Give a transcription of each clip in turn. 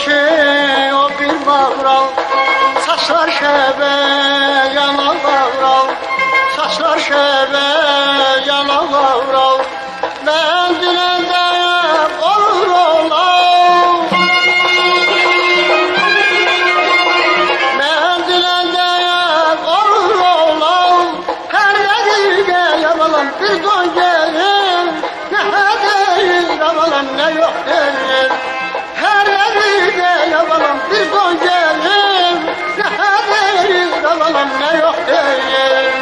ki o bir mavral, saçlar şebe yanan mavral, saçlar şebe yanan mavral. Ben dilendeyim olur olam, ben dilendeyim olur olam. Her nedir yabalan bir don gelir, ne değil yabalan ne yok değil. Her nedir yabalan bir don gelir, ne değil yabalan ne yok değil.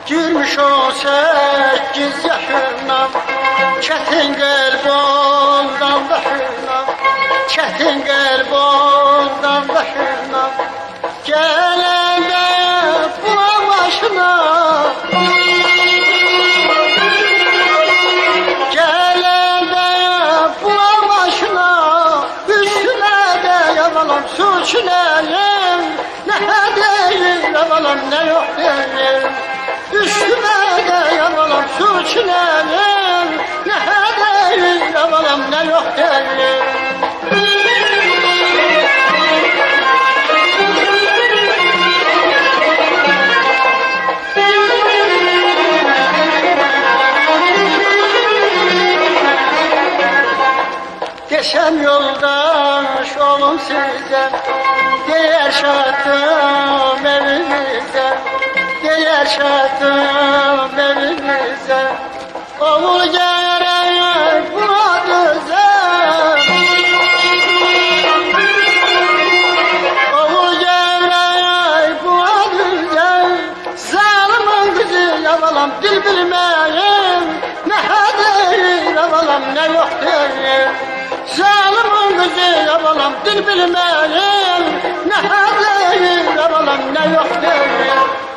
Girmiş o 8 yaşına, çetin gelb ondan başına, çetin gelb ondan başına. Gelende bula başına, gelende bula başına. Üstüne de yabalan su çilelim, ne değil yabalan ne yok değil. Üstüme de yabalan su çilelim, ne değil yabalan ne yok değil. Desem yoldaş olun size, diğer şartım evinize, diğer şartım evinize. Oğul gerek buna düzen, oğul gerek buna düzen. Zalimin kızı yabalan dil bilmeyim, ne değil yabalan ne yok değil. Zalimin kızı yabalan dil bilmeyim, ne değil yabalan ne yok değil.